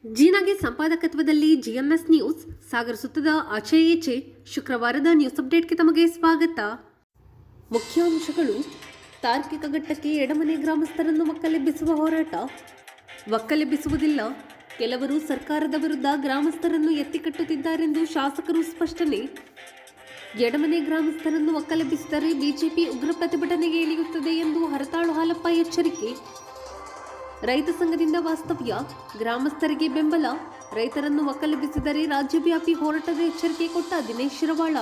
ಜೀನಾಗೆ ಸಂಪಾದಕತ್ವದಲ್ಲಿ GMS news ಸಾಗರ ಸುತ್ತದ ಆಚೆ ಈಚೆ ಶುಕ್ರವಾರದ ನ್ಯೂಸ್ ಅಪ್ಡೇಟ್ಗೆ ತಮಗೆ ಸ್ವಾಗತ. ಮುಖ್ಯಾಂಶಗಳು: ತಾರ್ಕಿಕ ಘಟ್ಟಕ್ಕೆ ಎಡಮನೆ ಗ್ರಾಮಸ್ಥರನ್ನು ಒಕ್ಕಲೆಬ್ಬಿಸುವ ಹೋರಾಟ. ಒಕ್ಕಲೆಬ್ಬಿಸುವುದಿಲ್ಲ, ಕೆಲವರು ಸರ್ಕಾರದ ವಿರುದ್ಧ ಗ್ರಾಮಸ್ಥರನ್ನು ಎತ್ತಿಕಟ್ಟುತ್ತಿದ್ದಾರೆಂದು ಶಾಸಕರು ಸ್ಪಷ್ಟನೆ. ಎಡಮನೆ ಗ್ರಾಮಸ್ಥರನ್ನು ಒಕ್ಕಲೆಬ್ಬಿಸಿದರೆ ಬಿಜೆಪಿ ಉಗ್ರ ಪ್ರತಿಭಟನೆಗೆ ಇಳಿಯುತ್ತದೆ ಎಂದು ಹರತಾಳು ಹಾಲಪ್ಪ ಎಚ್ಚರಿಕೆ. ರೈತ ಸಂಘದಿಂದ ವಾಸ್ತವ್ಯ, ಗ್ರಾಮಸ್ಥರಿಗೆ ಬೆಂಬಲ. ರೈತರನ್ನು ಒಕ್ಕಲೆಬ್ಬಿಸಿದರೆ ರಾಜ್ಯವ್ಯಾಪಿ ಹೋರಾಟದ ಎಚ್ಚರಿಕೆ ಕೊಟ್ಟ ದಿನೇಶ್ ಶಿರವಾಳ.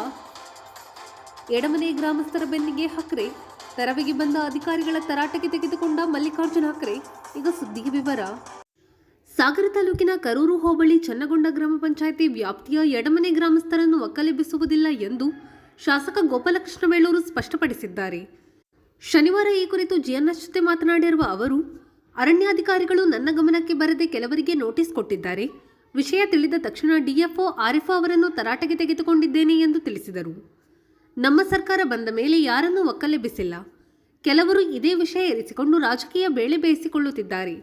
ಎಡಮನೆ ಗ್ರಾಮಸ್ಥರ ಬೆನ್ನಿಗೆ ಹಕ್ರೆ, ತೆರವಿಗೆ ಬಂದ ಅಧಿಕಾರಿಗಳ ತರಾಟೆಗೆ ತೆಗೆದುಕೊಂಡ ಮಲ್ಲಿಕಾರ್ಜುನ ಹಕ್ರೆ. ಈಗ ಸುದ್ದಿಗೆ ವಿವರ. ಸಾಗರ ತಾಲೂಕಿನ ಕರೂರು ಹೋಬಳಿ ಚನ್ನಗೊಂಡ ಗ್ರಾಮ ಪಂಚಾಯಿತಿ ವ್ಯಾಪ್ತಿಯ ಎಡಮನೆ ಗ್ರಾಮಸ್ಥರನ್ನು ಒಕ್ಕಲೆಬ್ಬಿಸುವುದಿಲ್ಲ ಎಂದು ಶಾಸಕ ಗೋಪಾಲಕೃಷ್ಣ ಬೇಳೂರು ಸ್ಪಷ್ಟಪಡಿಸಿದ್ದಾರೆ. ಶನಿವಾರ ಈ ಕುರಿತು ಜಿಎನ್ಎಸ್ ಜೊತೆ ಮಾತನಾಡಿರುವ ಅವರು, ಅರಣ್ಯಾಧಿಕಾರಿಗಳು ನನ್ನ ಗಮನಕ್ಕೆ ಬರದೆ ಕೆಲವರಿಗೆ ನೋಟಿಸ್ ಕೊಟ್ಟಿದ್ದಾರೆ. ವಿಷಯ ತಿಳಿದ ತಕ್ಷಣ ಡಿಎಫ್ಒ ಆರ್ಎಫ್ಒ ಅವರನ್ನು ತರಾಟೆಗೆ ತೆಗೆದುಕೊಂಡಿದ್ದೇನೆ ಎಂದು ತಿಳಿಸಿದರು. ನಮ್ಮ ಸರ್ಕಾರ ಬಂದ ಮೇಲೆ ಯಾರನ್ನೂ ಒಕ್ಕಲೆಬ್ಬಿಸಿಲ್ಲ. ಕೆಲವರು ಇದೇ ವಿಷಯ ಇರಿಸಿಕೊಂಡು ರಾಜಕೀಯ ಬೇಳೆ ಬೇಯಿಸಿಕೊಳ್ಳುತ್ತಿದ್ದಾರೆ.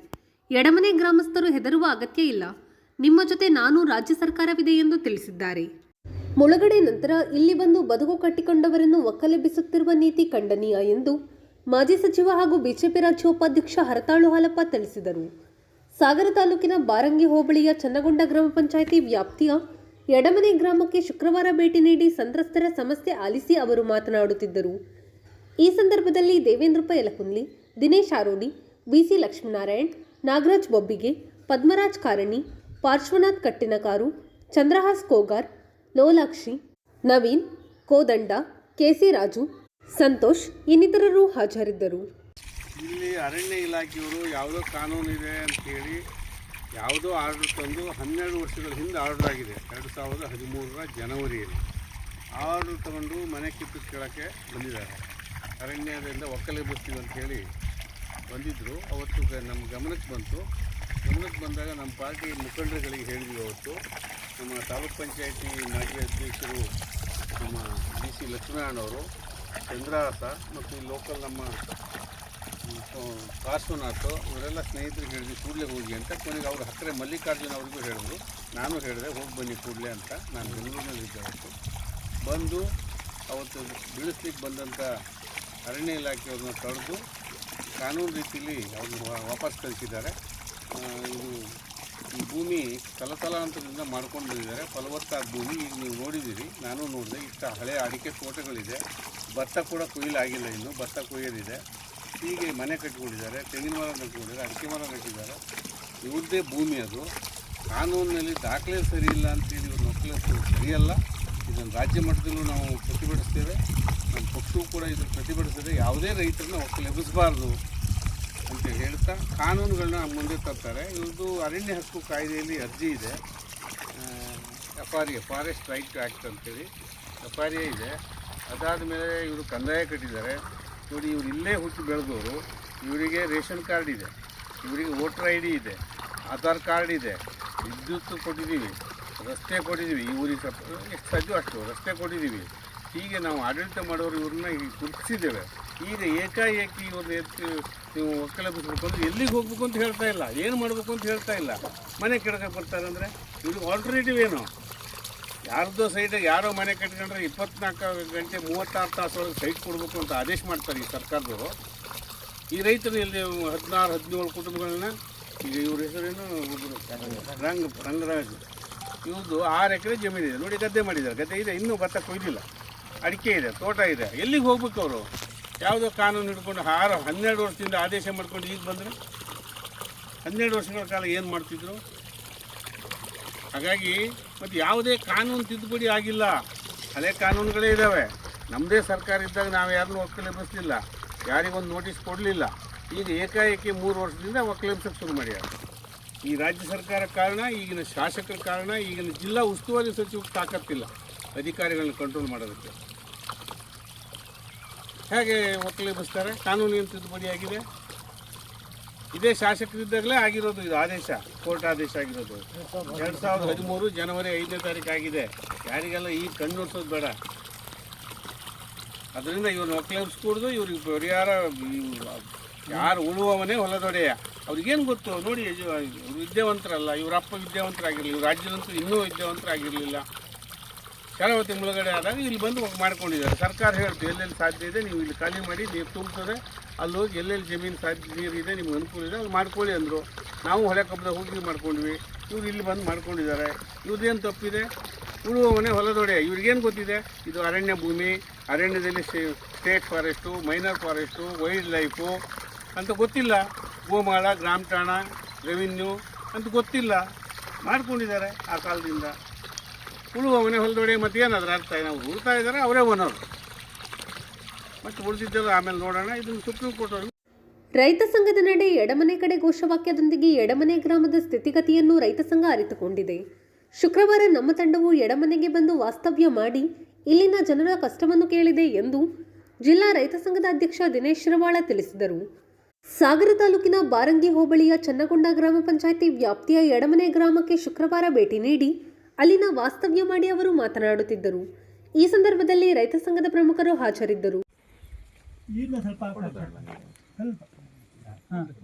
ಎಡಮನೆ ಗ್ರಾಮಸ್ಥರು ಹೆದರುವ ಅಗತ್ಯ ಇಲ್ಲ. ನಿಮ್ಮ ಜೊತೆ ನಾನು, ರಾಜ್ಯ ಸರ್ಕಾರವಿದೆ ಎಂದು ತಿಳಿಸಿದ್ದಾರೆ. ಮುಳುಗಡೆ ನಂತರ ಇಲ್ಲಿ ಬಂದು ಬದುಕು ಕಟ್ಟಿಕೊಂಡವರನ್ನು ಒಕ್ಕಲೆಬ್ಬಿಸುತ್ತಿರುವ ನೀತಿ ಖಂಡನೀಯ ಎಂದು ಮಾಜಿ ಸಚಿವ ಹಾಗೂ ಬಿಜೆಪಿ ರಾಜ್ಯ ಉಪಾಧ್ಯಕ್ಷ ಹರತಾಳು ಹಾಲಪ್ಪ ತಿಳಿಸಿದರು. ಸಾಗರ ತಾಲೂಕಿನ ಬಾರಂಗಿ ಹೋಬಳಿಯ ಚನ್ನಗೊಂಡ ಗ್ರಾಮ ಪಂಚಾಯಿತಿ ವ್ಯಾಪ್ತಿಯ ಎಡಮನೆ ಗ್ರಾಮಕ್ಕೆ ಶುಕ್ರವಾರ ಭೇಟಿ ನೀಡಿ ಸಂತ್ರಸ್ತರ ಸಮಸ್ಯೆ ಆಲಿಸಿ ಅವರು ಮಾತನಾಡುತ್ತಿದ್ದರು. ಈ ಸಂದರ್ಭದಲ್ಲಿ ದೇವೇಂದ್ರಪ್ಪ ಯಲಕುಂದ್ಲಿ, ದಿನೇಶ್ ಆರೋಡಿ, ಬಿಸಿ ಲಕ್ಷ್ಮೀನಾರಾಯಣ್, ನಾಗರಾಜ್ ಬೊಬ್ಬಿಗೆ, ಪದ್ಮರಾಜ್ ಕಾರಣಿ, ಪಾರ್ಶ್ವನಾಥ್ ಕಟ್ಟಿನಕಾರು, ಚಂದ್ರಹಾಸ್ ಕೋಗಾರ್, ಲೋಲಾಕ್ಷಿ, ನವೀನ್, ಕೋದಂಡ, ಕೆಸಿ ರಾಜು, ಸಂತೋಷ್ ಇನ್ನಿತರರು ಹಾಜರಿದ್ದರು. ಇಲ್ಲಿ ಅರಣ್ಯ ಇಲಾಖೆಯವರು ಯಾವುದೋ ಕಾನೂನು ಇದೆ ಅಂತೇಳಿ ಯಾವುದೋ ಆರ್ಡರ್ ತಂದು 12 ವರ್ಷಗಳ ಹಿಂದೆ ಆರ್ಡರ್ ಆಗಿದೆ. 2013 ಜನವರಿಯಲ್ಲಿ ಆರ್ಡರ್ ತಗೊಂಡು ಮನೆ ಕಿತ್ತು ಕೇಳೋಕ್ಕೆ ಬಂದಿದ್ದಾರೆ. ಅರಣ್ಯದಿಂದ ಒಕ್ಕಲೆಬ್ಬಿಸ್ತೀವಿ ಅಂತೇಳಿ ಬಂದಿದ್ದರು. ಅವತ್ತು ನಮ್ಮ ಗಮನಕ್ಕೆ ಬಂದಾಗ ನಮ್ಮ ಪಾರ್ಟಿ ಮುಖಂಡರುಗಳಿಗೆ ಹೇಳಿದ್ವಿ. ಅವತ್ತು ನಮ್ಮ ತಾಲೂಕ್ ಪಂಚಾಯತಿ ಮಾಜಿ ಅಧ್ಯಕ್ಷರು ನಮ್ಮ ಬಿಸಿ ಲಕ್ಷ್ಮೀನಾರಾಯಣವರು, ಚಂದ್ರಹಾಸ ಮತ್ತು ಲೋಕಲ್ ನಮ್ಮ ಪಾರ್ಶ್ವನಾಥ್ ಇವರೆಲ್ಲ ಸ್ನೇಹಿತರಿಗೆ ಹೇಳಿದ್ವಿ ಕೂಡಲೇ ಹೋಗಿ ಅಂತ. ಕೊನೆಗೆ ಅವರು ಹತ್ತಿರ ಮಲ್ಲಿಕಾರ್ಜುನ ಅವ್ರಿಗೂ ಹೇಳಿದ್ರು, ನಾನು ಹೇಳಿದೆ ಹೋಗಿ ಬನ್ನಿ ಕೂಡಲೇ ಅಂತ. ನಾನು ಬೆಂಗಳೂರಿನಲ್ಲಿದ್ದೆ. ಅವತ್ತು ಬಂದು ಅವತ್ತು ಬೀಳಿಸ್ಲಿಕ್ಕೆ ಬಂದಂಥ ಅರಣ್ಯ ಇಲಾಖೆಯವ್ರನ್ನ ತಡೆದು ಕಾನೂನು ರೀತಿಯಲ್ಲಿ ಅವ್ರನ್ನ ವಾಪಸ್ ಕಳಿಸಿದ್ದಾರೆ. ಇದು ಈ ಭೂಮಿ ತಲತಲಾಂತರದಿಂದ ಮಾಡ್ಕೊಂಡು ಬಂದಿದ್ದಾರೆ. ಫಲವತ್ತಾದ ಭೂಮಿ. ಈಗ ನೀವು ನೋಡಿದ್ದೀರಿ, ನಾನು ನೋಡಿದೆ. ಇಷ್ಟ ಹಳೆ ಅಡಿಕೆ ತೋಟಗಳಿದೆ. ಭತ್ತ ಕೂಡ ಕೊಯ್ಲಾಗಿಲ್ಲ, ಇನ್ನು ಭತ್ತ ಕೊಯ್ಯೋದಿದೆ. ಹೀಗೆ ಮನೆ ಕಟ್ಟಿಕೊಂಡಿದ್ದಾರೆ, ತೆಂಗಿನ ಮರ ಕಟ್ಟಿಕೊಂಡಿದ್ದಾರೆ, ಅಡಿಕೆ ಮರ ಕಟ್ಟಿದ್ದಾರೆ. ಇವ್ರದ್ದೇ ಭೂಮಿ ಅದು. ಕಾನೂನಿನಲ್ಲಿ ದಾಖಲೆ ಸರಿ ಇಲ್ಲ ಅಂತೇಳಿ ಇವ್ರನ್ನ ಒಕ್ಕಲೆಬ್ಬಿಸೋದು ಸರಿಯಲ್ಲ. ಇದನ್ನು ರಾಜ್ಯ ಮಟ್ಟದಲ್ಲೂ ನಾವು ಪ್ರತಿಭಟಿಸ್ತೇವೆ. ನಮ್ಮ ಪಕ್ಷವೂ ಕೂಡ ಇದನ್ನು ಪ್ರತಿಭಟಿಸಿದ್ರೆ ಯಾವುದೇ ರೈತರನ್ನ ಒಕ್ಕಲೆಬ್ಬಿಸಬಾರ್ದು ಅಂತ ಹೇಳ್ತಾ ಕಾನೂನುಗಳನ್ನ ಮುಂದೆ ತರ್ತಾರೆ. ಇವ್ರದ್ದು ಅರಣ್ಯ ಹಕ್ಕು ಕಾಯ್ದೆಯಲ್ಲಿ ಅರ್ಜಿ ಇದೆ. FRA ಫಾರೆಸ್ಟ್ ರೈಟ್ ಆ್ಯಕ್ಟ್ ಅಂತೇಳಿ FRA ಇದೆ. ಅದಾದ ಮೇಲೆ ಇವರು ಕಂದಾಯ ಕಟ್ಟಿದ್ದಾರೆ. ನೋಡಿ, ಇವರು ಇಲ್ಲೇ ಹುಟ್ಟಿ ಬೆಳೆದವರು. ಇವರಿಗೆ ರೇಷನ್ ಕಾರ್ಡ್ ಇದೆ, ಇವರಿಗೆ ವೋಟರ್ ID ಇದೆ, ಆಧಾರ್ ಕಾರ್ಡ್ ಇದೆ, ವಿದ್ಯುತ್ ಕೊಟ್ಟಿದ್ದೀವಿ, ರಸ್ತೆ ಕೊಟ್ಟಿದ್ದೀವಿ. ಈ ಊರಿಗೆ ಎಷ್ಟು ಸಾಧ್ಯ ಅಷ್ಟು ರಸ್ತೆ ಕೊಟ್ಟಿದ್ದೀವಿ. ಹೀಗೆ ನಾವು ಆಡಳಿತ ಮಾಡೋರು ಇವ್ರನ್ನ ಈಗ ಗುರುತಿಸಿದ್ದೇವೆ. ಈಗ ಏಕಾಏಕಿ ಇವ್ರನ್ನ ಎತ್ತು ನೀವು ಒಕ್ಕಲೆಬ್ಬಿಸ್ಬೇಕು ಅಂದರೆ ಎಲ್ಲಿಗೆ ಹೋಗ್ಬೇಕು ಅಂತ ಹೇಳ್ತಾ ಇಲ್ಲ, ಏನು ಮಾಡಬೇಕು ಅಂತ ಹೇಳ್ತಾ ಇಲ್ಲ. ಮನೆ ಕೆಡಕ್ಕೆ ಬರ್ತಾರೆ ಅಂದರೆ ಇವ್ರಿಗೆ ಆಲ್ಟರ್ನೇಟಿವ್ ಏನು? ಯಾರ್ದೋ ಸೈಟಾಗಿ ಯಾರೋ ಮನೆ ಕಟ್ಕೊಂಡ್ರೆ 24 ಗಂಟೆ 36 ತಾಸೊಳಗೆ ಸೈಟ್ ಕೊಡಬೇಕು ಅಂತ ಆದೇಶ ಮಾಡ್ತಾರೆ ಈ ಸರ್ಕಾರದವರು. ಈ ರೈತರು ಇಲ್ಲಿ 16-17 ಕುಟುಂಬಗಳನ್ನ, ಈಗ ಇವ್ರ ಹೆಸರೇನು, ರಂಗರಾಜ್, ಇವ್ರದ್ದು 6 ಎಕರೆ ಜಮೀನಿದೆ. ನೋಡಿ, ಗದ್ದೆ ಮಾಡಿದ್ದಾರೆ. ಗದ್ದೆ ಇದೆ, ಇನ್ನೂ ಭತ್ತ ಕೊಯ್ದಿಲ್ಲ, ಅಡಿಕೆ ಇದೆ, ತೋಟ ಇದೆ. ಎಲ್ಲಿಗೆ ಹೋಗ್ಬೇಕು ಅವರು? ಯಾವುದೋ ಕಾನೂನು ಹಿಡ್ಕೊಂಡು 12 ವರ್ಷದಿಂದ ಆದೇಶ ಮಾಡ್ಕೊಂಡು ಈಗ ಬಂದರೆ 12 ವರ್ಷಗಳ ಕಾಲ ಏನು ಮಾಡ್ತಿದ್ರು? ಹಾಗಾಗಿ ಮತ್ತು ಯಾವುದೇ ಕಾನೂನು ತಿದ್ದುಪಡಿ ಆಗಿಲ್ಲ. ಹಳೆ ಕಾನೂನುಗಳೇ ಇದ್ದಾವೆ. ನಮ್ಮದೇ ಸರ್ಕಾರ ಇದ್ದಾಗ ನಾವು ಯಾರನ್ನೂ ಒಕ್ಕಲೆಬ್ಬಿಸಲಿಲ್ಲ, ಯಾರಿಗೊಂದು ನೋಟಿಸ್ ಕೊಡಲಿಲ್ಲ. ಈಗ ಏಕಾಏಕಿ 3 ವರ್ಷದಿಂದ ಒಕ್ಕಲೆಬ್ಬಿಸೋಕ್ಕೆ ಶುರು ಮಾಡ್ಯಾರ. ಈ ರಾಜ್ಯ ಸರ್ಕಾರ ಕಾರಣ, ಈಗಿನ ಶಾಸಕರ ಕಾರಣ, ಈಗಿನ ಜಿಲ್ಲಾ ಉಸ್ತುವಾರಿ ಸಚಿವಕ್ಕೆ ತಾಕತ್ತಿಲ್ಲ ಅಧಿಕಾರಿಗಳನ್ನ ಕಂಟ್ರೋಲ್ ಮಾಡೋದಕ್ಕೆ. ಹೇಗೆ ಒಕ್ಕಲೆಬ್ಬಿಸ್ತಾರೆ? ಕಾನೂನಿನ ತಿದ್ದುಪಡಿ ಆಗಿದೆ. ಇದೇ ಶಾಸಕರಿದ್ದಾಗಲೇ ಆಗಿರೋದು ಇದು ಆದೇಶ, ಕೋರ್ಟ್ ಆದೇಶ ಆಗಿರೋದು 2013 ಜನವರಿ 5ನೇ ತಾರೀಕು ಆಗಿದೆ. ಯಾರಿಗೆಲ್ಲ ಈಗ ಕಣ್ಣು ನೋಡ್ಸೋದು ಬೇಡ. ಅದರಿಂದ ಇವ್ರನ್ನ ಒಕ್ಕಲಿಸ್ಕೂಡ್ದು ಇವ್ರಿಗೆ ಪರಿಹಾರ ಯಾರು ಉಳುವವನೇ ಹೊಲದೊಡೆಯ. ಅವ್ರಿಗೇನು ಗೊತ್ತು ನೋಡಿ, ಇವ್ರು ವಿದ್ಯಾವಂತರಲ್ಲ, ಇವ್ರ ಅಪ್ಪ ವಿದ್ಯಾವಂತರಾಗಿರಲಿಲ್ಲ, ಇವ್ರ ರಾಜ್ಯದಂತೂ ಇನ್ನೂ ವಿದ್ಯಾವಂತರಾಗಿರಲಿಲ್ಲ. ಕೆಲವು ತಿಂಗಳಗಡೆ ಆದಾಗ ಇಲ್ಲಿ ಬಂದು ಮಾಡ್ಕೊಂಡಿದ್ದಾರೆ. ಸರ್ಕಾರ ಹೇಳ್ತು ಎಲ್ಲೆಲ್ಲಿ ಸಾಧ್ಯ ಇದೆ ನೀವು ಇಲ್ಲಿ ಖಾಲಿ ಮಾಡಿ, ನೀರು ತುಂಬ್ತದೆ, ಅಲ್ಲಿ ಹೋಗಿ ಎಲ್ಲೆಲ್ಲಿ ಜಮೀನು ಸಾಧ್ಯ ನೀರಿದೆ ನಿಮ್ಗೆ ಅನುಕೂಲ ಇದೆ ಅಲ್ಲಿ ಮಾಡ್ಕೊಳ್ಳಿ ಅಂದರು. ನಾವು ಹೊಳೆ ಕಬ್ಬದ ಹೋಗಿ ಮಾಡ್ಕೊಂಡ್ವಿ, ಇವ್ರು ಇಲ್ಲಿ ಬಂದು ಮಾಡ್ಕೊಂಡಿದ್ದಾರೆ. ಇವ್ರದ್ದೇನು ತಪ್ಪಿದೆ? ಉಳುವವನೇ ಹೊಲದೊಡೆಯ. ಇವ್ರಿಗೇನು ಗೊತ್ತಿದೆ? ಇದು ಅರಣ್ಯ ಭೂಮಿ, ಅರಣ್ಯದಲ್ಲಿ state forest, minor forest, wild life ಅಂತ ಗೊತ್ತಿಲ್ಲ. ಗೋಮಾಳ, ಗ್ರಾಮ ಠಾಣ, ರೆವಿನ್ಯೂ ಅಂತ ಗೊತ್ತಿಲ್ಲ, ಮಾಡ್ಕೊಂಡಿದ್ದಾರೆ ಆ ಕಾಲದಿಂದ. ಉಳುವವನೇ ಹೊಲದೊಡೆಯ. ಮತ್ತೆ ಏನಾದರೂ ಅರ್ಥ? ನಾವು ಉಳ್ತಾ ಇದ್ದಾರೆ, ಅವರೇ ಓನರು. ಮತ್ತು ಉಳಿದಿದ್ದೆಲ್ಲ ಆಮೇಲೆ ನೋಡೋಣ. ಇದನ್ನು ಸುಪ್ರೀಂ ಕೋರ್ಟ್ ಅವರು. ರೈತ ಸಂಘದ ನಡೆ ಎಡಮನೆ ಕಡೆ ಘೋಷವಾಕ್ಯದೊಂದಿಗೆ ಎಡಮನೆ ಗ್ರಾಮದ ಸ್ಥಿತಿಗತಿಯನ್ನು ರೈತ ಸಂಘ ಅರಿತುಕೊಂಡಿದೆ. ಶುಕ್ರವಾರ ನಮ್ಮ ತಂಡವು ಎಡಮನೆಗೆ ಬಂದು ವಾಸ್ತವ್ಯ ಮಾಡಿ ಇಲ್ಲಿನ ಜನರ ಕಷ್ಟವನ್ನು ಕೇಳಿದೆ ಎಂದು ಜಿಲ್ಲಾ ರೈತ ಸಂಘದ ಅಧ್ಯಕ್ಷ ದಿನೇಶ್ ಶಿರವಾಳ ತಿಳಿಸಿದರು. ಸಾಗರ ತಾಲೂಕಿನ ಬಾರಂಗಿ ಹೋಬಳಿಯ ಚನ್ನಗೊಂಡ ಗ್ರಾಮ ಪಂಚಾಯಿತಿ ವ್ಯಾಪ್ತಿಯ ಎಡಮನೆ ಗ್ರಾಮಕ್ಕೆ ಶುಕ್ರವಾರ ಭೇಟಿ ನೀಡಿ ಅಲ್ಲಿನ ವಾಸ್ತವ್ಯ ಮಾಡಿ ಅವರು ಮಾತನಾಡುತ್ತಿದ್ದರು. ಈ ಸಂದರ್ಭದಲ್ಲಿ ರೈತ ಸಂಘದ ಪ್ರಮುಖರು ಹಾಜರಿದ್ದರು.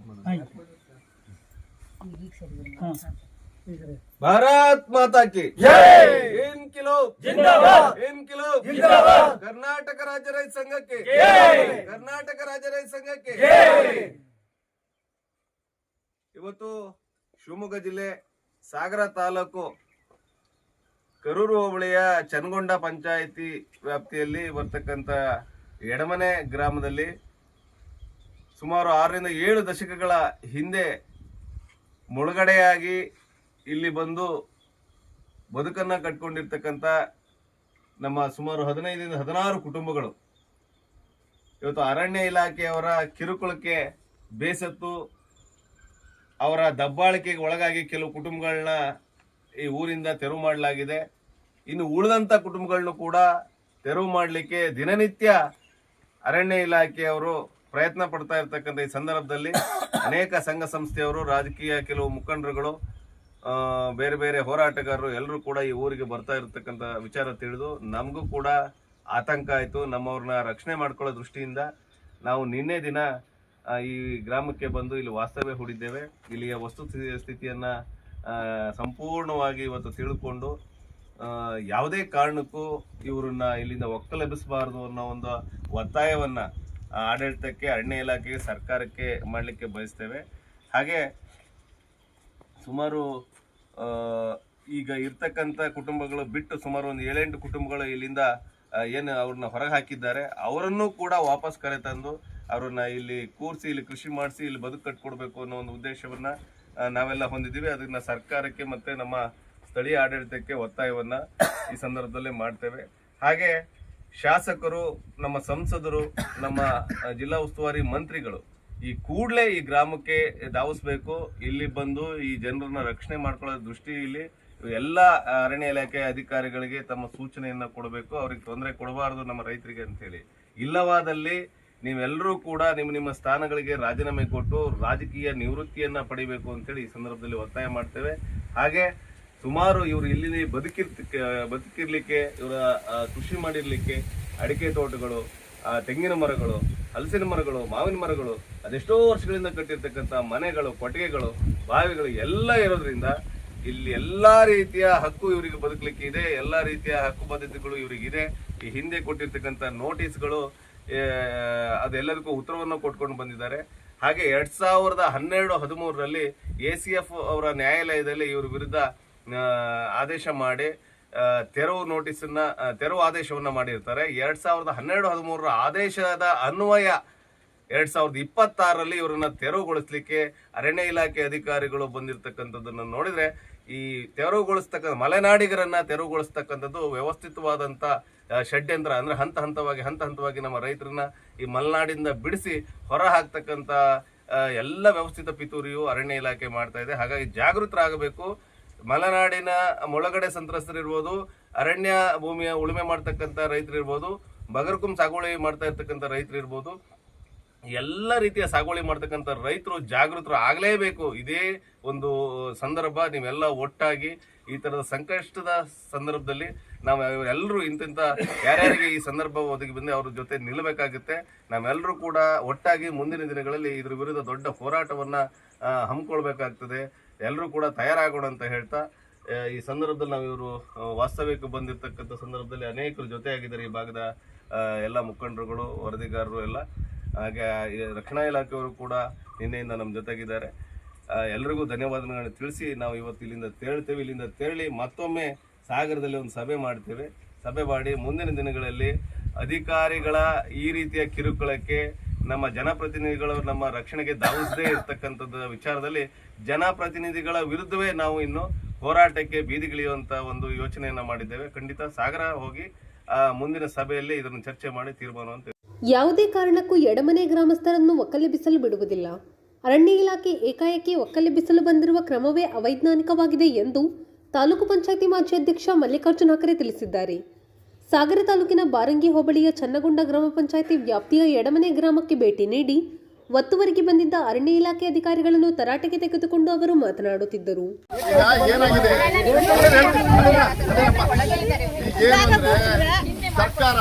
ಭಾರತ್ ಮಾತಾ ಕಿ ಜೈ. ಇನ್ಕಿಲಾಬ್ ಜಿಂದಾಬಾದ್, ಇನ್ಕಿಲಾಬ್ ಜಿಂದಾಬಾದ್. ಕರ್ನಾಟಕ ರಾಜ್ಯ ರೈತ ಸಂಘಕ್ಕೆ ಜೈ, ಕರ್ನಾಟಕ ರಾಜ್ಯ ರೈತ ಸಂಘಕ್ಕೆ ಜೈ. ಇವತ್ತು ಶಿವಮೊಗ್ಗ ಜಿಲ್ಲೆ ಸಾಗರ ತಾಲೂಕು ಕರೂರು ಹೋಬಳಿಯ ಚನ್ನಗೊಂಡ ಪಂಚಾಯಿತಿ ವ್ಯಾಪ್ತಿಯಲ್ಲಿ ಬರ್ತಕ್ಕಂಥ ಎಡಮನೆ ಗ್ರಾಮದಲ್ಲಿ ಸುಮಾರು 6 ರಿಂದ 7 ದಶಕಗಳ ಹಿಂದೆ ಮುಳುಗಡೆಯಾಗಿ ಇಲ್ಲಿ ಬಂದು ಬದುಕನ್ನು ಕಟ್ಕೊಂಡಿರ್ತಕ್ಕಂಥ ನಮ್ಮ ಸುಮಾರು 15 ರಿಂದ 16 ಕುಟುಂಬಗಳು ಇವತ್ತು ಅರಣ್ಯ ಇಲಾಖೆಯವರ ಕಿರುಕುಳಕ್ಕೆ ಬೇಸತ್ತು ಅವರ ದಬ್ಬಾಳಿಕೆಗೆ ಒಳಗಾಗಿ ಕೆಲವು ಕುಟುಂಬಗಳನ್ನ ಈ ಊರಿಂದ ತೆರವು ಮಾಡಲಾಗಿದೆ. ಇನ್ನು ಉಳಿದಂಥ ಕುಟುಂಬಗಳನ್ನು ಕೂಡ ತೆರವು ಮಾಡಲಿಕ್ಕೆ ದಿನನಿತ್ಯ ಅರಣ್ಯ ಇಲಾಖೆಯವರು ಪ್ರಯತ್ನ ಪಡ್ತಾ ಇರ್ತಕ್ಕಂಥ ಈ ಸಂದರ್ಭದಲ್ಲಿ ಅನೇಕ ಸಂಘ ಸಂಸ್ಥೆಯವರು, ರಾಜಕೀಯ ಕೆಲವು ಮುಖಂಡರುಗಳು, ಬೇರೆ ಬೇರೆ ಹೋರಾಟಗಾರರು ಎಲ್ಲರೂ ಕೂಡ ಈ ಊರಿಗೆ ಬರ್ತಾ ಇರತಕ್ಕಂಥ ವಿಚಾರ ತಿಳಿದು ನಮಗೂ ಕೂಡ ಆತಂಕ ಆಯಿತು. ನಮ್ಮವ್ರನ್ನ ರಕ್ಷಣೆ ಮಾಡ್ಕೊಳ್ಳೋ ದೃಷ್ಟಿಯಿಂದ ನಾವು ನಿನ್ನೆ ದಿನ ಈ ಗ್ರಾಮಕ್ಕೆ ಬಂದು ಇಲ್ಲಿ ವಾಸ್ತವ್ಯ ಹೂಡಿದ್ದೇವೆ. ಇಲ್ಲಿಯ ವಸ್ತು ಸ್ಥಿತಿಯನ್ನ ಸಂಪೂರ್ಣವಾಗಿ ಇವತ್ತು ತಿಳ್ಕೊಂಡು ಯಾವುದೇ ಕಾರಣಕ್ಕೂ ಇವರನ್ನ ಇಲ್ಲಿಂದ ಒಕ್ಕಲೆಬ್ಬಿಸಬಾರದು ಅನ್ನೋ ಒಂದು ಒತ್ತಾಯವನ್ನ ಆಡಳಿತಕ್ಕೆ, ಅರಣ್ಯ ಇಲಾಖೆಗೆ, ಸರ್ಕಾರಕ್ಕೆ ಮಾಡಲಿಕ್ಕೆ ಬಯಸ್ತೇವೆ. ಹಾಗೆ ಸುಮಾರು ಈಗ ಇರ್ತಕ್ಕಂಥ ಕುಟುಂಬಗಳು ಬಿಟ್ಟು ಸುಮಾರು ಒಂದು 7-8 ಕುಟುಂಬಗಳು ಇಲ್ಲಿಂದ ಏನು ಅವ್ರನ್ನ ಹೊರಗೆ ಹಾಕಿದ್ದಾರೆ, ಅವರನ್ನು ಕೂಡ ವಾಪಸ್ ಕರೆತಂದು ಅವ್ರನ್ನ ಇಲ್ಲಿ ಕೂರಿಸಿ ಇಲ್ಲಿ ಕೃಷಿ ಮಾಡಿಸಿ ಇಲ್ಲಿ ಬದುಕು ಕಟ್ಕೊಡ್ಬೇಕು ಅನ್ನೋ ಒಂದು ಉದ್ದೇಶವನ್ನ ನಾವೆಲ್ಲ ಹೊಂದಿದ್ದೀವಿ. ಅದನ್ನ ಸರ್ಕಾರಕ್ಕೆ ಮತ್ತೆ ನಮ್ಮ ಸ್ಥಳೀಯ ಆಡಳಿತಕ್ಕೆ ಒತ್ತಾಯವನ್ನ ಈ ಸಂದರ್ಭದಲ್ಲಿ ಮಾಡ್ತೇವೆ. ಹಾಗೆ ಶಾಸಕರು, ನಮ್ಮ ಸಂಸದರು, ನಮ್ಮ ಜಿಲ್ಲಾ ಉಸ್ತುವಾರಿ ಮಂತ್ರಿಗಳು ಈ ಕೂಡಲೇ ಈ ಗ್ರಾಮಕ್ಕೆ ಧಾವಿಸ್ಬೇಕು. ಇಲ್ಲಿ ಬಂದು ಈ ಜನರನ್ನ ರಕ್ಷಣೆ ಮಾಡ್ಕೊಳ್ಳೋ ದೃಷ್ಟಿಯಲ್ಲಿ ಎಲ್ಲ ಅರಣ್ಯ ಇಲಾಖೆ ಅಧಿಕಾರಿಗಳಿಗೆ ತಮ್ಮ ಸೂಚನೆಯನ್ನ ಕೊಡಬೇಕು. ಅವ್ರಿಗೆ ತೊಂದರೆ ಕೊಡಬಾರದು ನಮ್ಮ ರೈತರಿಗೆ ಅಂತೇಳಿ. ಇಲ್ಲವಾದಲ್ಲಿ ನೀವೆಲ್ಲರೂ ಕೂಡ ನಿಮ್ಮ ಸ್ಥಾನಗಳಿಗೆ ರಾಜೀನಾಮೆ ಕೊಟ್ಟು ರಾಜಕೀಯ ನಿವೃತ್ತಿಯನ್ನ ಪಡಿಬೇಕು ಅಂತೇಳಿ ಈ ಸಂದರ್ಭದಲ್ಲಿ ಒತ್ತಾಯ ಮಾಡ್ತೇವೆ. ಹಾಗೆ ಸುಮಾರು ಇವರು ಇಲ್ಲಿ ಬದುಕಿರ್ಲಿಕ್ಕೆ, ಇವರ ಕೃಷಿ ಮಾಡಿರ್ಲಿಕ್ಕೆ ಅಡಿಕೆ ತೋಟಗಳು, ತೆಂಗಿನ ಮರಗಳು, ಹಲಸಿನ ಮರಗಳು, ಮಾವಿನ ಮರಗಳು, ಅದೆಷ್ಟೋ ವರ್ಷಗಳಿಂದ ಕಟ್ಟಿರ್ತಕ್ಕಂಥ ಮನೆಗಳು, ಕೊಟ್ಟಿಗೆಗಳು, ಬಾವಿಗಳು ಎಲ್ಲ ಇರೋದ್ರಿಂದ ಇಲ್ಲಿ ಎಲ್ಲಾ ರೀತಿಯ ಹಕ್ಕು ಇವರಿಗೆ ಬದುಕಲಿಕ್ಕೆ ಇದೆ. ಎಲ್ಲಾ ರೀತಿಯ ಹಕ್ಕು ಬದ್ಧತೆಗಳು ಇವರಿಗಿದೆ. ಈ ಹಿಂದೆ ಕೊಟ್ಟಿರ್ತಕ್ಕಂಥ ನೋಟಿಸ್ಗಳು ಅದೆಲ್ಲದಕ್ಕೂ ಉತ್ತರವನ್ನು ಕೊಟ್ಕೊಂಡು ಬಂದಿದ್ದಾರೆ. ಹಾಗೆ 2012-13ರಲ್ಲಿ ACF ಅವರ ನ್ಯಾಯಾಲಯದಲ್ಲಿ ಇವ್ರ ವಿರುದ್ಧ ಆದೇಶ ಮಾಡಿ ತೆರವು ಆದೇಶವನ್ನ ಮಾಡಿರ್ತಾರೆ. 2012-13 ಆದೇಶದ ಅನ್ವಯ 2026ರಲ್ಲಿ ಇವರನ್ನ ತೆರವುಗೊಳಿಸ್ಲಿಕ್ಕೆ ಅರಣ್ಯ ಇಲಾಖೆ ಅಧಿಕಾರಿಗಳು ಬಂದಿರತಕ್ಕಂಥದ್ದನ್ನು ನೋಡಿದ್ರೆ ಈ ತೆರವುಗೊಳಿಸ್ತಕ್ಕಂಥ ಮಲೆನಾಡಿಗರನ್ನ ತೆರವುಗೊಳಿಸ್ತಕ್ಕಂಥದ್ದು ವ್ಯವಸ್ಥಿತವಾದಂತ ಷಡ್ಯಂತ್ರ. ಅಂದ್ರೆ ಹಂತ ಹಂತವಾಗಿ ನಮ್ಮ ರೈತರನ್ನ ಈ ಮಲೆನಾಡಿಂದ ಬಿಡಿಸಿ ಹೊರ ಹಾಕ್ತಕ್ಕಂಥ ಎಲ್ಲ ವ್ಯವಸ್ಥಿತ ಪಿತೂರಿಯು ಅರಣ್ಯ ಇಲಾಖೆ ಮಾಡ್ತಾ ಇದೆ. ಹಾಗಾಗಿ ಜಾಗೃತರಾಗಬೇಕು. ಮಲೆನಾಡಿನ ಮುಳುಗಡೆ ಸಂತ್ರಸ್ತರಿರ್ಬೋದು, ಅರಣ್ಯ ಭೂಮಿಯ ಉಳುಮೆ ಮಾಡ್ತಕ್ಕಂಥ ರೈತರಿರ್ಬೋದು, ಬಗರ್ಕುಂ ಸಾಗುವಳಿ ಮಾಡ್ತಾ ಇರ್ತಕ್ಕಂಥ ರೈತರಿರ್ಬೋದು, ಎಲ್ಲ ರೀತಿಯ ಸಾಗುವಳಿ ಮಾಡ್ತಕ್ಕಂಥ ರೈತರು ಜಾಗೃತರು ಆಗಲೇಬೇಕು. ಇದೇ ಒಂದು ಸಂದರ್ಭ. ನೀವೆಲ್ಲ ಒಟ್ಟಾಗಿ ಈ ತರದ ಸಂಕಷ್ಟದ ಸಂದರ್ಭದಲ್ಲಿ ನಾವು ಎಲ್ಲರೂ ಇಂತಿಂತ ಯಾರ್ಯಾರಿಗೆ ಈ ಸಂದರ್ಭ ಒದಗಿ ಬಂದು ಅವ್ರ ಜೊತೆ ನಿಲ್ಲಬೇಕಾಗುತ್ತೆ. ನಾವೆಲ್ಲರೂ ಕೂಡ ಒಟ್ಟಾಗಿ ಮುಂದಿನ ದಿನಗಳಲ್ಲಿ ಇದ್ರ ವಿರುದ್ಧ ದೊಡ್ಡ ಹೋರಾಟವನ್ನ ಹಮ್ಮಿಕೊಳ್ಬೇಕಾಗ್ತದೆ. ಎಲ್ಲರೂ ಕೂಡ ತಯಾರಾಗೋಣ ಅಂತ ಹೇಳ್ತಾ, ಈ ಸಂದರ್ಭದಲ್ಲಿ ನಾವು ಇವರು ವಾಸ್ತವ್ಯಕ್ಕೆ ಬಂದಿರತಕ್ಕಂಥ ಸಂದರ್ಭದಲ್ಲಿ ಅನೇಕರು ಜೊತೆಯಾಗಿದ್ದಾರೆ. ಈ ಭಾಗದ ಎಲ್ಲ ಮುಖಂಡರುಗಳು, ವರದಿಗಾರರು ಎಲ್ಲ, ಹಾಗೆ ರಕ್ಷಣಾ ಇಲಾಖೆಯವರು ಕೂಡ ನಿನ್ನೆಯಿಂದ ನಮ್ಮ ಜೊತೆಗಿದ್ದಾರೆ. ಎಲ್ರಿಗೂ ಧನ್ಯವಾದಗಳನ್ನು ತಿಳಿಸಿ ನಾವು ಇವತ್ತು ಇಲ್ಲಿಂದ ತೆರಳ್ತೇವೆ. ಇಲ್ಲಿಂದ ತೆರಳಿ ಮತ್ತೊಮ್ಮೆ ಸಾಗರದಲ್ಲಿ ಒಂದು ಸಭೆ ಮಾಡ್ತೇವೆ. ಸಭೆ ಮಾಡಿ ಮುಂದಿನ ದಿನಗಳಲ್ಲಿ ಅಧಿಕಾರಿಗಳ ಈ ರೀತಿಯ ಕಿರುಕುಳಕ್ಕೆ ನಮ್ಮ ಜನಪ್ರತಿನಿಧಿಗಳು ನಮ್ಮ ರಕ್ಷಣೆಗೆ ಧಾವಿಸದೇ ಇರ್ತಕ್ಕಂಥದ್ದು ವಿಚಾರದಲ್ಲಿ ಜನಪ್ರತಿನಿಧಿಗಳ ವಿರುದ್ಧವೇ ನಾವು ಇನ್ನು ಹೋರಾಟಕ್ಕೆ ಬೀದಿಗಿಳಿಯುವಂತ ಒಂದು ಯೋಚನೆಯನ್ನ ಮಾಡಿದ್ದೇವೆ. ಖಂಡಿತ ಸಾಗರ ಹೋಗಿ ಮುಂದಿನ ಸಭೆಯಲ್ಲಿ ಇದನ್ನು ಚರ್ಚೆ ಮಾಡಿ ತೀರ್ಮಾನ ಅಂತ. ಯಾವುದೇ ಕಾರಣಕ್ಕೂ ಎಡಮನೆ ಗ್ರಾಮಸ್ಥರನ್ನು ಒಕ್ಕಲೆಬ್ಬಿಸಲು ಬಿಡುವುದಿಲ್ಲ. ಅರಣ್ಯ ಇಲಾಖೆ ಏಕಾಏಕಿ ಒಕ್ಕಲೆಬ್ಬಿಸಲು ಬಂದಿರುವ ಕ್ರಮವೇ ಅವೈಜ್ಞಾನಿಕವಾಗಿದೆ ಎಂದು ತಾಲೂಕು ಪಂಚಾಯಿತಿ ಮಾಜಿ ಅಧ್ಯಕ್ಷ ಮಲ್ಲಿಕಾರ್ಜುನ ಹಕರೆ ತಿಳಿಸಿದ್ದಾರೆ. ಸಾಗರ ತಾಲೂಕಿನ ಬಾರಂಗಿ ಹೋಬಳಿಯ ಚನ್ನಗೊಂಡ ಗ್ರಾಮ ಪಂಚಾಯಿತಿ ವ್ಯಾಪ್ತಿಯ ಎಡಮನೆ ಗ್ರಾಮಕ್ಕೆ ಭೇಟಿ ನೀಡಿ ಒತ್ತುವರಿಗೆ ಬಂದಿದ್ದ ಅರಣ್ಯ ಇಲಾಖೆ ಅಧಿಕಾರಿಗಳನ್ನು ತರಾಟೆಗೆ ತೆಗೆದುಕೊಂಡು ಅವರು ಮಾತನಾಡುತ್ತಿದ್ದರು. ಸರ್ಕಾರ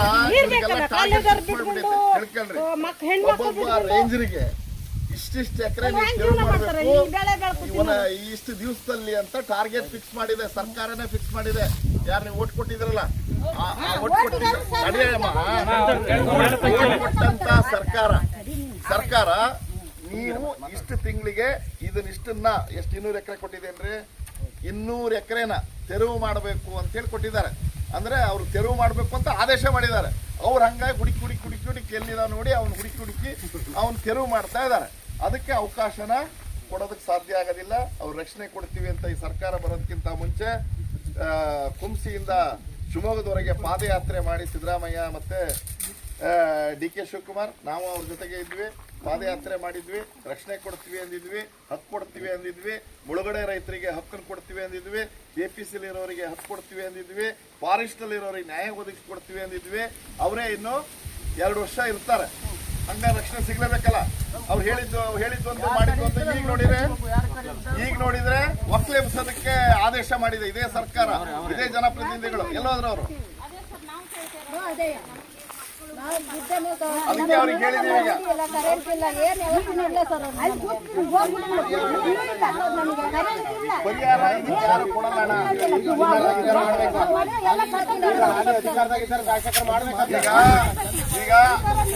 ರೇಂಜರಿಗೆ ಇಷ್ಟಿಷ್ಟು ಎಕರೆ ಇಷ್ಟು ದಿವಸದಲ್ಲಿ ಅಂತ ಟಾರ್ಗೆಟ್ ಫಿಕ್ಸ್ ಮಾಡಿದೆ. ಸರ್ಕಾರನೇ ಫಿಕ್ಸ್ ಮಾಡಿದೆ. ಯಾರು ನೀವು ಓಟ್ ಕೊಟ್ಟಿದ್ರಲ್ಲ, ಓಟ್ ಕೊಟ್ಟಂತ ಸರ್ಕಾರ ನೀವು ಇಷ್ಟು ತಿಂಗಳಿಗೆ ಇದನ್ನಿಷ್ಟನ್ನ ಎಷ್ಟು 200 ಎಕರೆ ಕೊಟ್ಟಿದೆ ಅಂದ್ರೆ 200 ಎಕರೆನ ತೆರವು ಮಾಡಬೇಕು ಅಂತ ಹೇಳಿ ಕೊಟ್ಟಿದ್ದಾರೆ. ಅಂದ್ರೆ ಅವ್ರು ತೆರವು ಮಾಡಬೇಕು ಅಂತ ಆದೇಶ ಮಾಡಿದ್ದಾರೆ. ಅವ್ರು ಹಂಗಾಗಿ ಹುಡುಕಿ ಎಲ್ಲಿದಾವ ನೋಡಿ ಅವ್ನು ಹುಡುಕಿ ಅವ್ನು ತೆರವು ಮಾಡ್ತಾ ಇದ್ದಾರೆ. ಅದಕ್ಕೆ ಅವಕಾಶನ ಕೊಡೋದಕ್ಕೆ ಸಾಧ್ಯ ಆಗೋದಿಲ್ಲ. ಅವ್ರು ರಕ್ಷಣೆ ಕೊಡ್ತೀವಿ ಅಂತ ಈ ಸರ್ಕಾರ ಬರೋದಕ್ಕಿಂತ ಮುಂಚೆ ಕುಂಸಿಯಿಂದ ಶಿವಮೊಗ್ಗದವರೆಗೆ ಪಾದಯಾತ್ರೆ ಮಾಡಿ ಸಿದ್ದರಾಮಯ್ಯ ಮತ್ತೆ DK ಶಿವಕುಮಾರ್ ನಾವು ಅವ್ರ ಜೊತೆಗೆ ಇದ್ವಿ. ಪಾದಯಾತ್ರೆ ಮಾಡಿದ್ವಿ. ರಕ್ಷಣೆ ಕೊಡ್ತೀವಿ ಅಂದಿದ್ವಿ, ಹಕ್ಕು ಕೊಡ್ತೀವಿ ಅಂದಿದ್ವಿ, ಮುಳುಗಡೆ ರೈತರಿಗೆ ಹಕ್ಕನ್ನು ಕೊಡ್ತೀವಿ ಅಂದಿದ್ವಿ, APCಲಿ ಇರೋರಿಗೆ ಹಕ್ಕು ಕೊಡ್ತೀವಿ ಅಂದಿದ್ವಿ, ಫಾರೆಸ್ಟಲ್ಲಿ ಇರೋರಿಗೆ ನ್ಯಾಯ ಒದಗಿಸ್ಕೊಡ್ತೀವಿ ಅಂದಿದ್ವಿ. ಅವರೇ ಇನ್ನು 2 ವರ್ಷ ಇರ್ತಾರೆ. ಹಂಗ ರಕ್ಷಣೆ ಸಿಗ್ಲೇಬೇಕಲ್ಲ. ಅವ್ರು ಹೇಳಿದ್ದು ಒಂದು ಮಾಡಿದ್ದು ಅಂತ ಈಗ ನೋಡಿದ್ರೆ ಒಕ್ಕಲೆಬ್ಸೋದಕ್ಕೆ ಆದೇಶ ಮಾಡಿದೆ ಇದೇ ಸರ್ಕಾರ, ಇದೇ ಜನಪ್ರತಿನಿಧಿಗಳು. ಎಲ್ಲೋದ್ರು ಅವರು? ಅದಕ್ಕೆ ಅವ್ರಿಗೆ ಹೇಳಿದೀವಿ. ಈಗ ಪರಿಹಾರ ಯಾರು ಕೊಡೋಣ. ಈಗ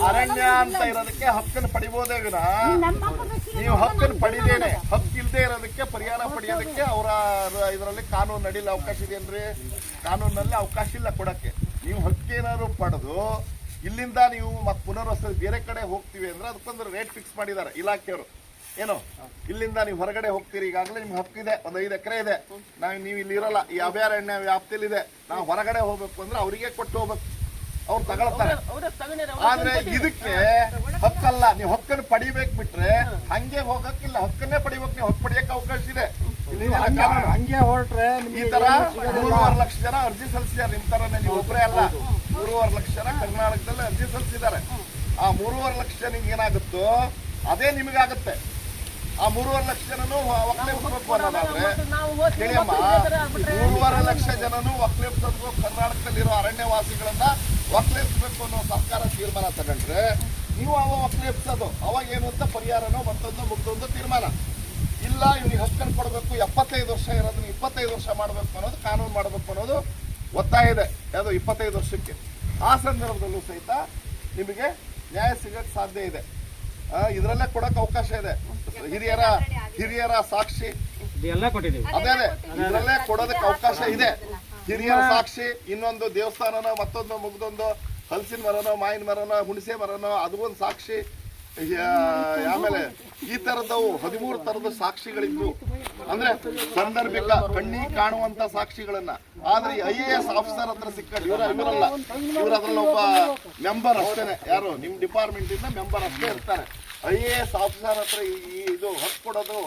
ಅರಣ್ಯ ಅಂತ ಇರೋದಕ್ಕೆ ಹಕ್ಕನ್ನು ಪಡಿಬೋದೇ ವಿನ ನೀವು ಹಕ್ಕನ್ನು ಪಡಿದೇನೆ ಹಕ್ಕಿಲ್ದೇ ಇರೋದಕ್ಕೆ ಪರಿಹಾರ ಪಡೆಯೋದಕ್ಕೆ ಅವರ ಇದರಲ್ಲಿ ಕಾನೂನು ನಡೀಲಿ ಅವಕಾಶ ಇದೆಯೇನ್ರಿ? ಕಾನೂನಲ್ಲಿ ಅವಕಾಶ ಇಲ್ಲ ಕೊಡಕ್ಕೆ. ನೀವು ಹಕ್ಕೇನಾದ್ರು ಪಡೆದು ಇಲ್ಲಿಂದ ನೀವು ಮತ್ತೆ ಪುನರ್ವಸತಿ ಬೇರೆ ಕಡೆ ಹೋಗ್ತೀವಿ ಅಂದ್ರೆ ಅದಕ್ಕೊಂದು ರೇಟ್ ಫಿಕ್ಸ್ ಮಾಡಿದ್ದಾರೆ ಇಲಾಖೆಯವರು. ಏನು ಇಲ್ಲಿಂದ ನೀವು ಹೊರಗಡೆ ಹೋಗ್ತೀರಿ, ಈಗಾಗಲೇ ನಿಮ್ಗೆ ಹಕ್ಕಿದೆ, ಒಂದು 5 ಎಕರೆ ಇದೆ, ನೀವು ಇಲ್ಲಿ ಇರಲ್ಲ, ಈ ಅಭಯಾರಣ್ಯ ವ್ಯಾಪ್ತಿಯಲ್ಲಿದೆ, ನಾವು ಹೊರಗಡೆ ಹೋಗ್ಬೇಕು ಅಂದ್ರೆ ಅವರಿಗೆ ಕೊಟ್ಟು ಹೋಗ್ಬೇಕು, ಅವ್ರು ತಗೊಳ್ತಾರೆ. ಆದ್ರೆ ಇದಕ್ಕೆ ಹಕ್ಕಲ್ಲ. ನೀವು ಹಕ್ಕನ್ನು ಪಡಿಬೇಕು ಬಿಟ್ರೆ ಹಂಗೆ ಹೋಗಕ್ಕಿಲ್ಲ, ಹಕ್ಕನ್ನೇ ಪಡಿಬೇಕು. ನೀವು ಹಕ್ಕು ಪಡಿಯಕ್ಕೆ ಅವಕಾಶ ಇದೆ. ಹಂಗೆ ಹೊರಟ್ರೆ ಈ ತರ 3.5 ಲಕ್ಷ ಜನ ಅರ್ಜಿ ಸಲ್ಲಿಸಿದ್ದಾರೆ. ನಿಮ್ ತರನೇ ನೀವು ಒಬ್ಬರೇ ಅಲ್ಲ, 3.5 ಲಕ್ಷ ಜನ ಕರ್ನಾಟಕದಲ್ಲಿ ಅರ್ಜಿ ಸಲ್ಲಿಸಿದ್ದಾರೆ. ಆ 3.5 ಲಕ್ಷ ಜನಕ್ಕೆ ಏನಾಗುತ್ತೋ ಅದೇ ನಿಮಗಾಗುತ್ತೆ. ಆ 3.5 ಲಕ್ಷ ಜನನು ಒಕ್ಕಲೆಬ್ಸಬೇಕು ಅನ್ನೋದಾದ್ರೆ ಕೇಳಿಯಮ್ಮ, 3.5 ಲಕ್ಷ ಜನನು ಒಕ್ಕಲೆಬ್ಸಬೇಕು. ಕರ್ನಾಟಕದಲ್ಲಿರೋ ಅರಣ್ಯವಾಸಿಗಳನ್ನ ಒಕ್ಕಲೆಬ್ಸಬೇಕು ಅನ್ನೋ ಸರ್ಕಾರ ತೀರ್ಮಾನ ತಗೊಂಡ್ರೆ ನೀವು ಒಕ್ಕಲೆಬ್ಸೋದು ಅವಾಗ ಏನು ಅಂತ ಪರಿಹಾರನೋ ಮತ್ತೊಂದು ತೀರ್ಮಾನ ಇಲ್ಲ. ಇವ್ನಿಗೆ ಹಕ್ಕನ್ನು ಕೊಡಬೇಕು, 75 ವರ್ಷ ಇರೋದನ್ನ 25 ವರ್ಷ ಮಾಡಬೇಕು ಅನ್ನೋದು ಕಾನೂನು ಮಾಡಬೇಕು ಅನ್ನೋದು ಒತ್ತಾಯ ಇದೆ. ಯಾವುದೋ 25 ವರ್ಷಕ್ಕೆ. ಆ ಸಂದರ್ಭದಲ್ಲೂ ಸಹಿತ ನಿಮಗೆ ನ್ಯಾಯ ಸಿಗಕ್ಕೆ ಸಾಧ್ಯ ಇದೆ. ಇದರಲ್ಲೇ ಕೊಡಕ್ಕೆ ಅವಕಾಶ ಇದೆ. ಹಿರಿಯರ ಸಾಕ್ಷಿ ಅದೇ ಇದರಲ್ಲೇ ಕೊಡೋದಕ್ಕೆ ಅವಕಾಶ ಇದೆ. ಹಿರಿಯರ ಸಾಕ್ಷಿ, ಇನ್ನೊಂದು ದೇವಸ್ಥಾನನೋ ಮತ್ತೊಂದು ಮುಗ್ದೊಂದು ಹಲಸಿನ ಮರನೋ ಮಾವಿನ ಮರನೋ ಹುಣಸೆ ಮರನೋ ಅದು ಒಂದು ಸಾಕ್ಷಿ. ಆಮೇಲೆ ಈ ತರದವು 13 ತರದ ಸಾಕ್ಷಿಗಳಿದ್ದು, ಅಂದ್ರೆ ಸಂದರ್ಭಿಕ ಕಣ್ಣಿಗೆ ಕಾಣುವಂತ ಸಾಕ್ಷಿಗಳನ್ನ. ಆದ್ರೆ IAS ಆಫೀಸರ್ ಹತ್ರ ಸಿಕ್ಕ ಇವರಲ್ಲ, ಇವ್ರ ಅದ್ರಲ್ಲಿ ಒಬ್ಬ ಮೆಂಬರ್ ಅಷ್ಟೇನೆ. ಯಾರು ನಿಮ್ ಡಿಪಾರ್ಟ್ಮೆಂಟ್ ಇಂದ ಮೆಂಬರ್ ಅಷ್ಟೇ ಇರ್ತಾರೆ. IAS ಆಫೀಸರ್ ಹತ್ರ ಇದು ಹಕ್ಕು ಕೊಡೋದು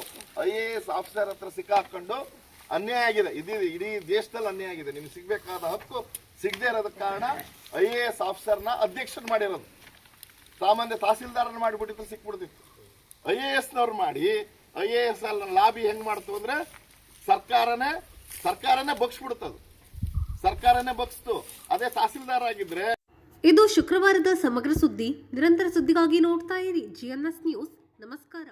IAS ಆಫೀಸರ್ ಹತ್ರ ಸಿಕ್ಕಾಕೊಂಡು ಅನ್ಯಾಯ ಆಗಿದೆ. ಇಡೀ ದೇಶದಲ್ಲಿ ಅನ್ಯಾಯ ಆಗಿದೆ. ನಿಮ್ಗೆ ಸಿಗ್ಬೇಕಾದ ಹಕ್ಕು ಸಿಗದೆ ಇರೋದಕ್ಕೆ ಕಾರಣ IAS ಆಫೀಸರ್ನ ಅಧ್ಯಕ್ಷನ್ ಮಾಡಿರೋದು. ಸಾಮಾನ್ಯ ತಹಸೀಲ್ದಾರನ್ನ ಮಾಡಿಬಿಟ್ಟಿತ್ತು, ಸಿಕ್ಬಿಡ್ತಿತ್ತು. IASನವ್ರು ಮಾಡಿ IAS ಲಾಬಿ ಹೆಂಗ್ ಮಾಡ್ತು ಅಂದ್ರೆ ಸರ್ಕಾರನೇ ಬಗ್ಸ್ಬಿಡ್ತದು. ಸರ್ಕಾರನೇ ಬಗ್ಸ್ತು. ಅದೇ ತಹಸೀಲ್ದಾರ್ ಆಗಿದ್ರೆ ಇದು ಶುಕ್ರವಾರದ ಸಮಗ್ರ ಸುದ್ದಿ. ನಿರಂತರ ಸುದ್ದಿಗಾಗಿ ನೋಡ್ತಾ ಇರಿ GNS ನ್ಯೂಸ್. ನಮಸ್ಕಾರ.